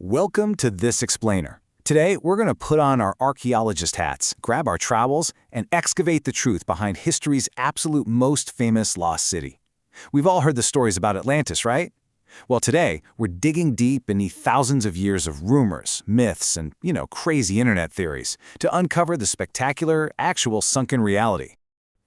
Welcome to This Explainer. Today, we're going to put on our archaeologist hats, grab our trowels, and excavate the truth behind history's absolute most famous lost city. We've all heard the stories about Atlantis, right? Well, today, we're digging deep beneath thousands of years of rumors, myths, and, crazy internet theories to uncover the spectacular, actual sunken reality.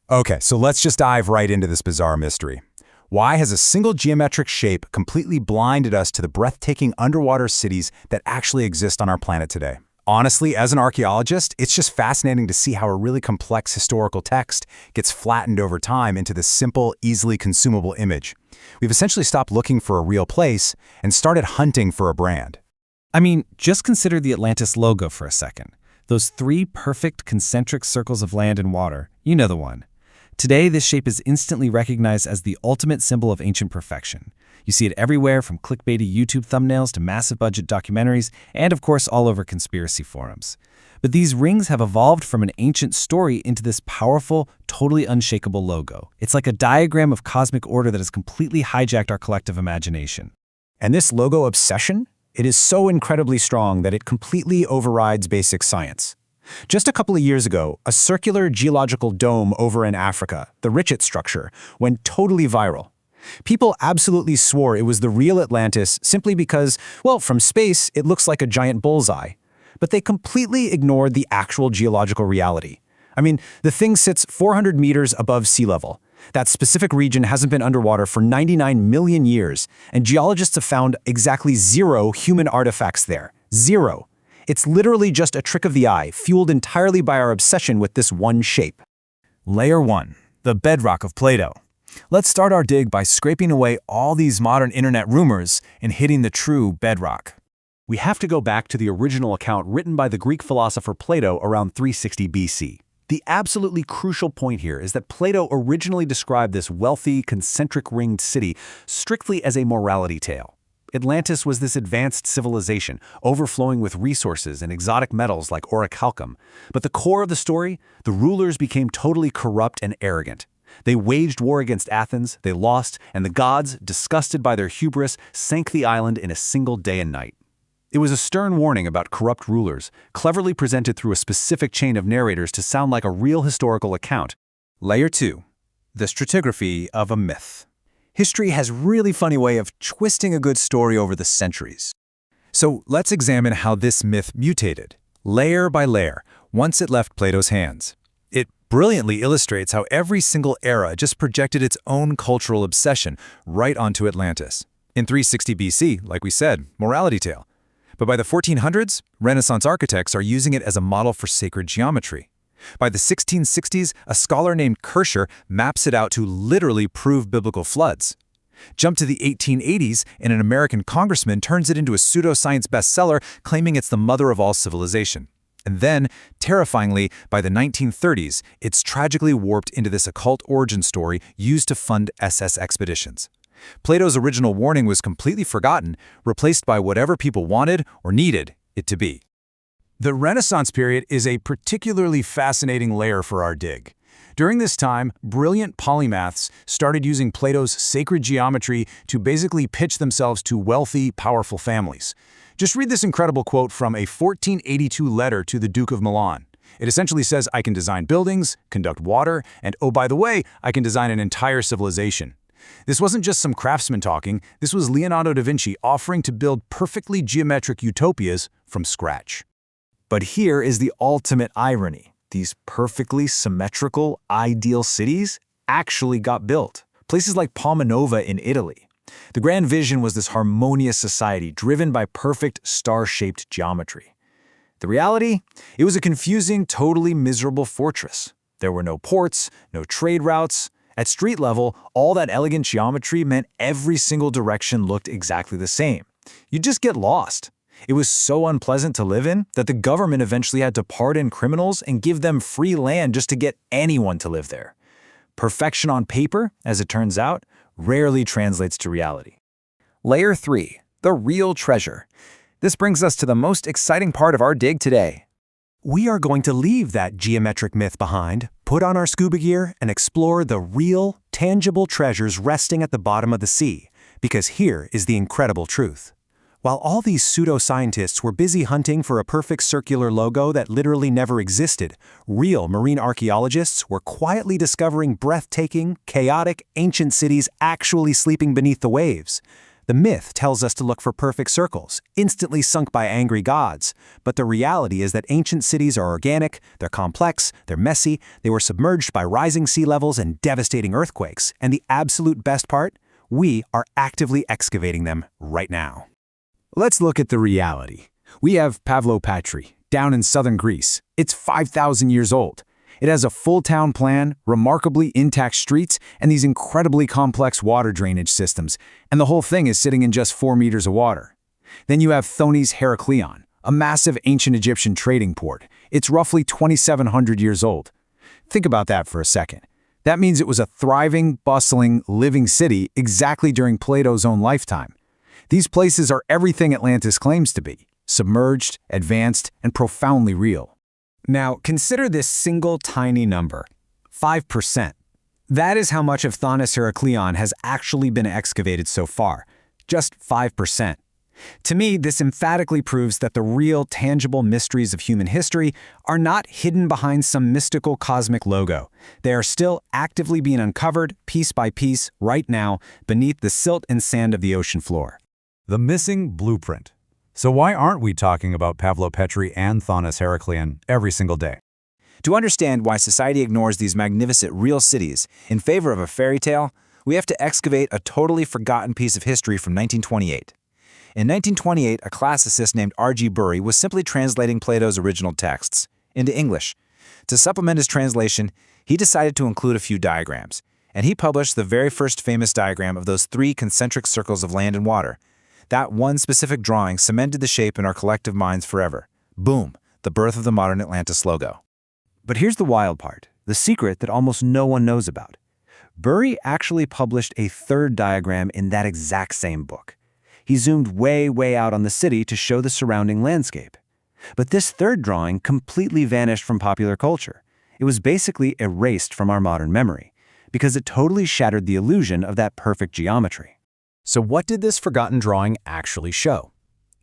Okay, so let's just dive right into this bizarre mystery. Why has a single geometric shape completely blinded us to the breathtaking underwater cities that actually exist on our planet today? Honestly, as an archaeologist, it's just fascinating to see how a really complex historical text gets flattened over time into this simple, easily consumable image. We've essentially stopped looking for a real place and started hunting for a brand. I mean, just consider the Atlantis logo for a second. Those three perfect concentric circles of land and water, you know the one. Today, this shape is instantly recognized as the ultimate symbol of ancient perfection. You see it everywhere, from clickbaity YouTube thumbnails to massive budget documentaries, and of course all over conspiracy forums. But these rings have evolved from an ancient story into this powerful, totally unshakable logo. It's like a diagram of cosmic order that has completely hijacked our collective imagination. And this logo obsession? It is so incredibly strong that it completely overrides basic science. Just a couple of years ago, a circular geological dome over in Africa, the Richet structure, went totally viral. People absolutely swore it was the real Atlantis simply because, well, from space, it looks like a giant bullseye. But they completely ignored the actual geological reality. I mean, the thing sits 400 meters above sea level. That specific region hasn't been underwater for 99 million years, and geologists have found exactly 0 human artifacts there. 0. It's literally just a trick of the eye, fueled entirely by our obsession with this one shape. Layer 1. The bedrock of Plato. Let's start our dig by scraping away all these modern internet rumors and hitting the true bedrock. We have to go back to the original account written by the Greek philosopher Plato around 360 BC. The absolutely crucial point here is that Plato originally described this wealthy, concentric-ringed city strictly as a morality tale. Atlantis was this advanced civilization, overflowing with resources and exotic metals like orichalcum. But the core of the story, the rulers became totally corrupt and arrogant. They waged war against Athens, they lost, and the gods, disgusted by their hubris, sank the island in a single day and night. It was a stern warning about corrupt rulers, cleverly presented through a specific chain of narrators to sound like a real historical account. Layer 2. The stratigraphy of a myth. History has a really funny way of twisting a good story over the centuries. So let's examine how this myth mutated, layer by layer, once it left Plato's hands. It brilliantly illustrates how every single era just projected its own cultural obsession right onto Atlantis. In 360 BC, like we said, morality tale. But by the 1400s, Renaissance architects are using it as a model for sacred geometry. By the 1660s, a scholar named Kircher maps it out to literally prove biblical floods. Jump to the 1880s, and an American congressman turns it into a pseudoscience bestseller, claiming it's the mother of all civilization. And then, terrifyingly, by the 1930s, it's tragically warped into this occult origin story used to fund SS expeditions. Plato's original warning was completely forgotten, replaced by whatever people wanted or needed it to be. The Renaissance period is a particularly fascinating layer for our dig. During this time, brilliant polymaths started using Plato's sacred geometry to basically pitch themselves to wealthy, powerful families. Just read this incredible quote from a 1482 letter to the Duke of Milan. It essentially says, "I can design buildings, conduct water, and oh, by the way, I can design an entire civilization." This wasn't just some craftsman talking, this was Leonardo da Vinci offering to build perfectly geometric utopias from scratch. But here is the ultimate irony. These perfectly symmetrical, ideal cities actually got built. Places like Palma Nova in Italy. The grand vision was this harmonious society driven by perfect star-shaped geometry. The reality? It was a confusing, totally miserable fortress. There were no ports, no trade routes. At street level, all that elegant geometry meant every single direction looked exactly the same. You'd just get lost. It was so unpleasant to live in that the government eventually had to pardon criminals and give them free land just to get anyone to live there. Perfection on paper, as it turns out, rarely translates to reality. Layer 3. The real treasure. This brings us to the most exciting part of our dig today. We are going to leave that geometric myth behind, put on our scuba gear, and explore the real, tangible treasures resting at the bottom of the sea, because here is the incredible truth. While all these pseudoscientists were busy hunting for a perfect circular logo that literally never existed, real marine archaeologists were quietly discovering breathtaking, chaotic, ancient cities actually sleeping beneath the waves. The myth tells us to look for perfect circles, instantly sunk by angry gods. But the reality is that ancient cities are organic, they're complex, they're messy, they were submerged by rising sea levels and devastating earthquakes. And the absolute best part? We are actively excavating them right now. Let's look at the reality. We have Pavlopatri, down in southern Greece. It's 5,000 years old. It has a full town plan, remarkably intact streets, and these incredibly complex water drainage systems, and the whole thing is sitting in just 4 meters of water. Then you have Thonis Heraklion, a massive ancient Egyptian trading port. It's roughly 2,700 years old. Think about that for a second. That means it was a thriving, bustling, living city exactly during Plato's own lifetime. These places are everything Atlantis claims to be: submerged, advanced, and profoundly real. Now, consider this single tiny number, 5%. That is how much of Thonis Heraklion has actually been excavated so far, just 5%. To me, this emphatically proves that the real, tangible mysteries of human history are not hidden behind some mystical cosmic logo. They are still actively being uncovered, piece by piece, right now, beneath the silt and sand of the ocean floor. The missing blueprint. So why aren't we talking about Pavlopatri and Thonis Heraklion every single day? To understand why society ignores these magnificent real cities in favor of a fairy tale, we have to excavate a totally forgotten piece of history from 1928. In 1928, a classicist named R.G. Bury was simply translating Plato's original texts into English. To supplement his translation, he decided to include a few diagrams, and he published the very first famous diagram of those 3 concentric circles of land and water. That one specific drawing cemented the shape in our collective minds forever. Boom, the birth of the modern Atlantis logo. But here's the wild part, the secret that almost no one knows about. Bury actually published a 3rd diagram in that exact same book. He zoomed way out on the city to show the surrounding landscape. But this 3rd drawing completely vanished from popular culture. It was basically erased from our modern memory, because it totally shattered the illusion of that perfect geometry. So what did this forgotten drawing actually show?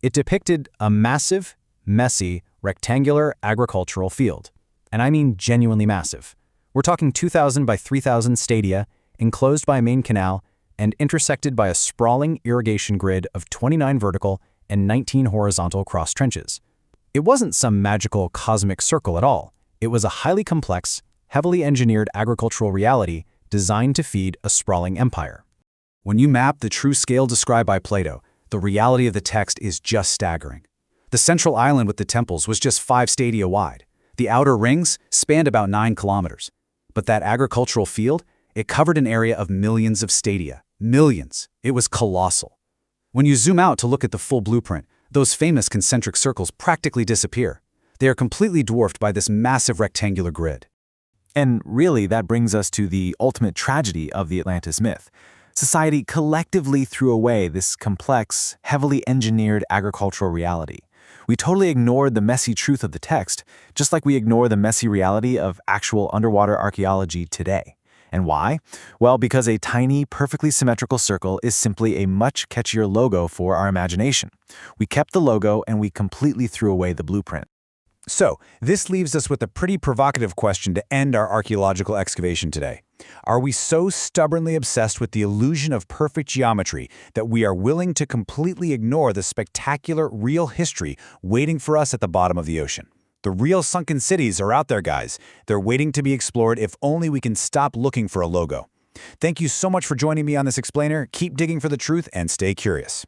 It depicted a massive, messy, rectangular agricultural field. And I mean genuinely massive. We're talking 2,000 by 3,000 stadia, enclosed by a main canal, and intersected by a sprawling irrigation grid of 29 vertical and 19 horizontal cross trenches. It wasn't some magical cosmic circle at all. It was a highly complex, heavily engineered agricultural reality designed to feed a sprawling empire. When you map the true scale described by Plato, the reality of the text is just staggering. The central island with the temples was just 5 stadia wide. The outer rings spanned about 9 kilometers. But that agricultural field, it covered an area of millions of stadia. Millions. It was colossal. When you zoom out to look at the full blueprint, those famous concentric circles practically disappear. They are completely dwarfed by this massive rectangular grid. And really, that brings us to the ultimate tragedy of the Atlantis myth. Society collectively threw away this complex, heavily engineered agricultural reality. We totally ignored the messy truth of the text, just like we ignore the messy reality of actual underwater archaeology today. And why? Well, because a tiny, perfectly symmetrical circle is simply a much catchier logo for our imagination. We kept the logo and we completely threw away the blueprint. So, this leaves us with a pretty provocative question to end our archaeological excavation today. Are we so stubbornly obsessed with the illusion of perfect geometry that we are willing to completely ignore the spectacular, real history waiting for us at the bottom of the ocean? The real sunken cities are out there, guys. They're waiting to be explored if only we can stop looking for a logo. Thank you so much for joining me on this explainer. Keep digging for the truth and stay curious.